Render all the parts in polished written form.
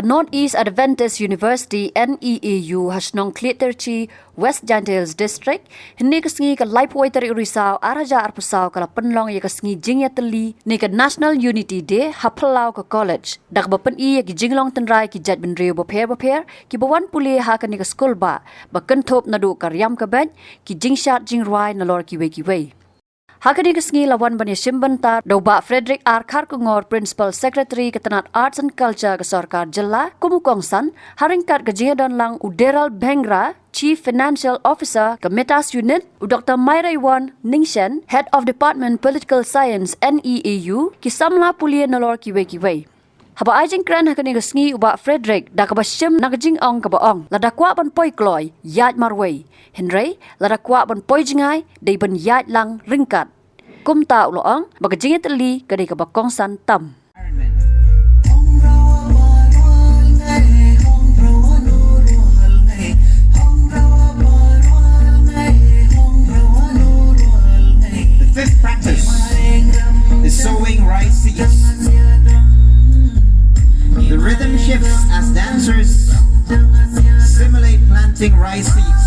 Northeast Adventist University NEAU hasnong Kliterchi West Gentiles District hindi kasngi ka laipoi tari urisau araja arpusau kala penlong ya kasngi jingya Tylli ni ka National Unity Day hapelau ka college dak bapen I ya ki Jinglong tenrai ki jat benriu baper ki bawan puli ha ka ni ka school ba bakentop nadu karyam ka ben ki jingshat jingrai nalor ki we Hakani kasngi lawan bani simbanta doba Frederick R. Kharkongor Principal Secretary Ketenat Arts and Culture ke Sarkar Jilla Kumu Kongsan haringkat ke dan lang Uderal Bengra Chief Financial Officer ke Metas Unit Dr. Myra Iwan Ningshen Head of Department Political Science NEAU ki samla pulia nalor kiwe Haba ajing kran hakani kasngi uba Frederick da kabasyam nakajingong kabaong ladakwa ban poi kloy yat marway Henry ladakwa ban poi jingai day ban yat lang ringkat kumta uloong bagajingi Tylli kadai Kongsan tam The fifth practice is sowing rice seeds. The rhythm shifts as dancers simulate planting rice seeds,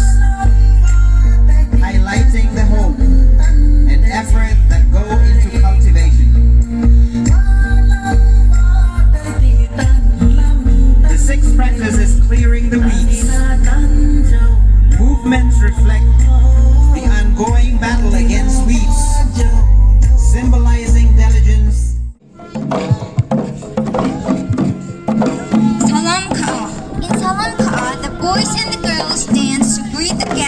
highlighting the hope and effort that go into cultivation. The sixth practice is clearing the weeds. Movements reflect the ongoing battle against weeds, symbolizing diligence. In Salam Ka, the boys and the girls dance to greet the guests.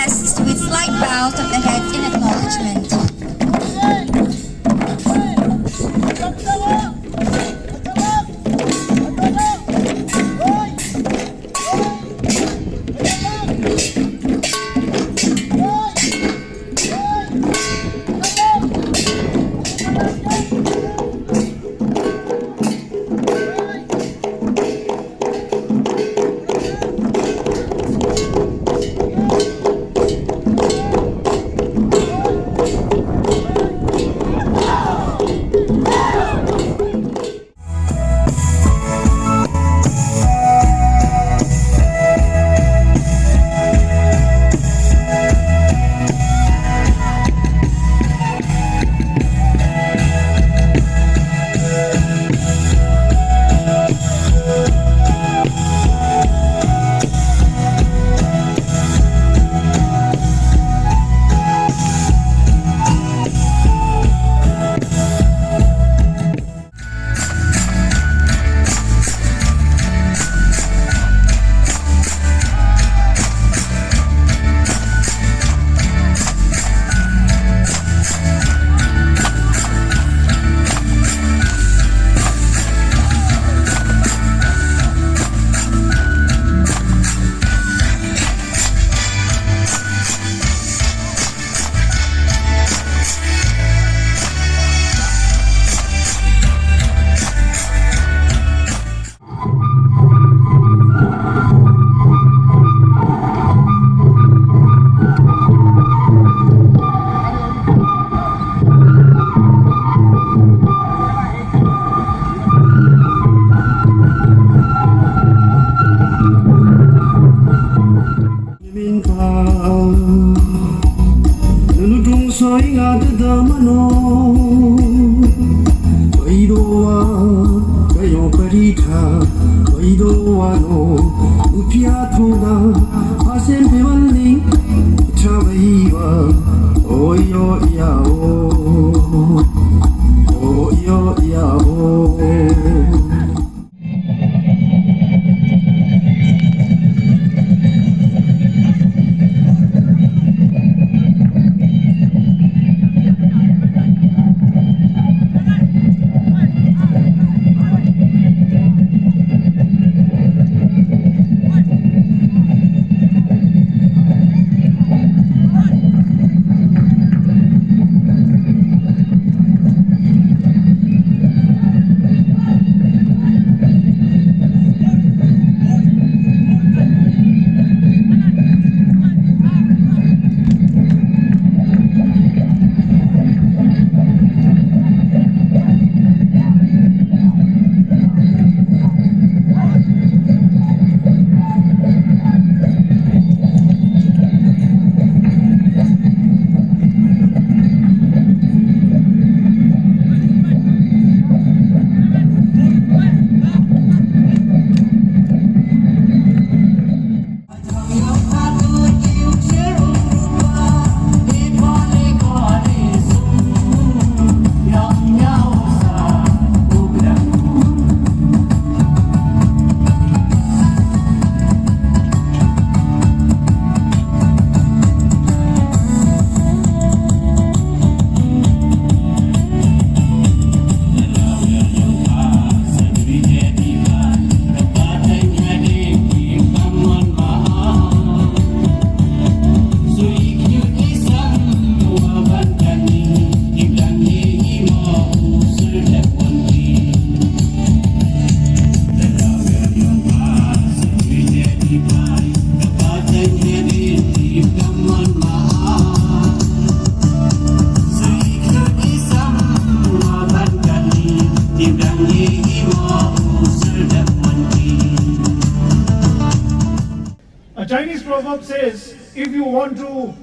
proverb says, if you want to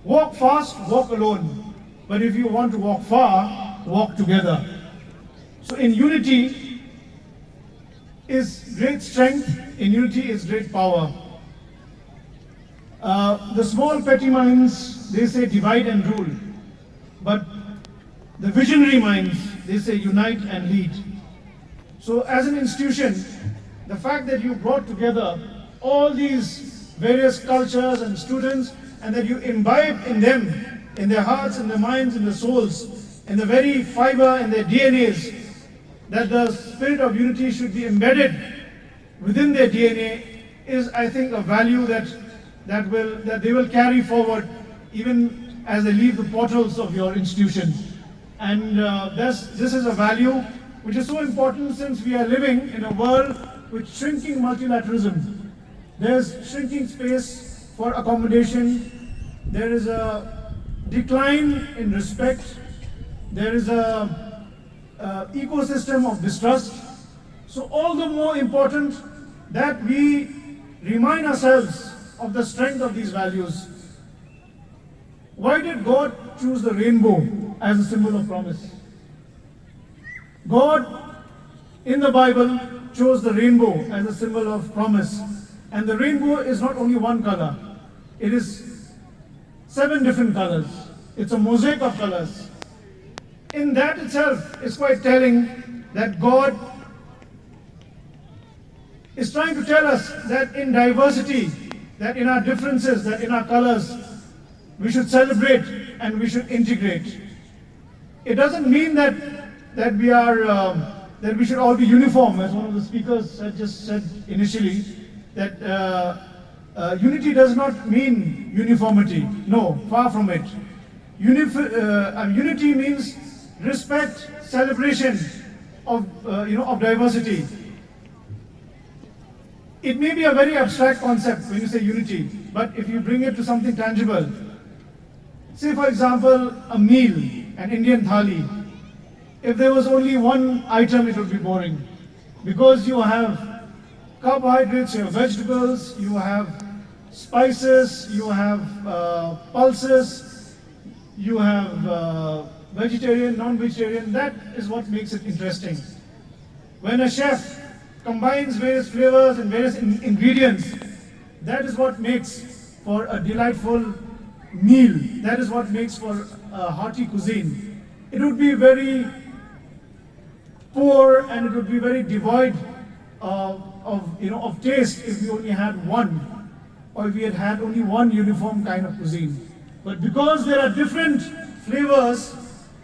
walk fast, walk alone. But if you want to walk far, walk together. So in unity is great strength, in unity is great power. The small petty minds, they say divide and rule. But the visionary minds, they say unite and lead. So as an institution, the fact that you brought together all these various cultures and students, and that you imbibe in them, in their hearts, in their minds, in their souls, in the very fiber in their DNAs, that the spirit of unity should be embedded within their DNA, is, I think, a value that they will carry forward even as they leave the portals of your institution. And this is a value which is so important, since we are living in a world with shrinking multilateralism. There's shrinking space for accommodation. There is a decline in respect. There is a ecosystem of distrust. So all the more important that we remind ourselves of the strength of these values. Why did God choose the rainbow as a symbol of promise? God, in the Bible, chose the rainbow as a symbol of promise. And the rainbow is not only one color. It is 7 different colors. It's a mosaic of colors. In that itself is quite telling that God is trying to tell us that in diversity, that in our differences, that in our colors, we should celebrate and we should integrate. It doesn't mean that we should all be uniform, as one of the speakers had just said initially, that unity does not mean uniformity. No, far from it. Unity means respect, celebration of diversity. It may be a very abstract concept when you say unity, but if you bring it to something tangible, say for example a meal, an Indian thali. If there was only one item, it would be boring, because you have carbohydrates, you have vegetables, you have spices, you have pulses, you have vegetarian, non-vegetarian. That is what makes it interesting. When a chef combines various flavors and various ingredients, that is what makes for a delightful meal. That is what makes for a hearty cuisine. It would be very poor and it would be very devoid of taste if we only had one, or if we had only one uniform kind of cuisine. But because there are different flavors,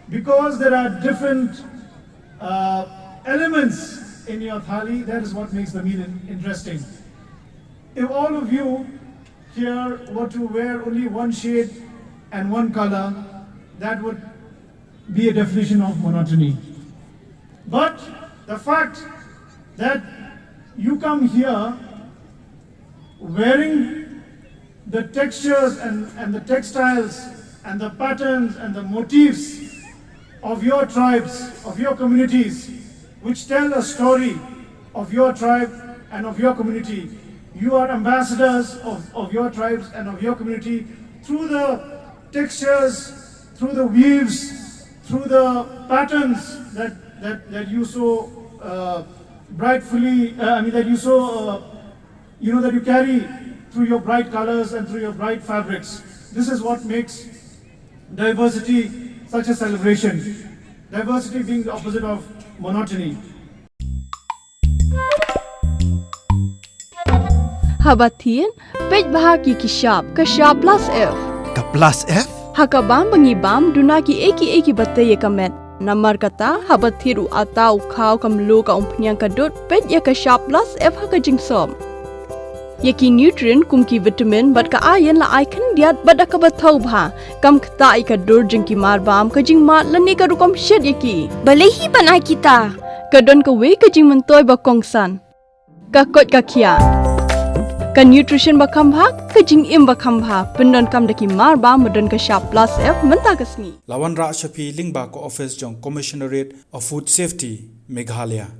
because there are different elements in your thali, that is what makes the meal interesting. If all of you here were to wear only one shade and one color, that would be a definition of monotony. But the fact that you come here wearing the textures and the textiles and the patterns and the motifs of your tribes, of your communities, which tell a story of your tribe and of your community. You are ambassadors of your tribes and of your community through the textures, through the weaves, through the patterns that you so that you carry through your bright colors and through your bright fabrics. This is what makes diversity such a celebration. Diversity being the opposite of monotony. Habatin, pej bahagi kishab, kashab plus F. Ka plus F? Hakabam bangibam dunaki eki batay kamet. Namar kata habathiru atau kau kamlu ka umpnyang kadut pej ya kashab plus F haka jingsom. Yaki nutrient kumki vitamin bat ka ayan la icon diat bat akabatau bha kam kta ikadur jingki marbam ka jing mat la ni ka rukom shed yaki. Balehi banai kita. Kadon ka we ka jing mentoy ba Kongsan. Ka kot ka kia. Ka nutrition ba kambha ka jing im ba kambha pendon kam daki marba modon ka sharp plus F menta kasni. Lawan Ra Shafi Lingba ko office jong Commissionerate of Food Safety Meghalaya.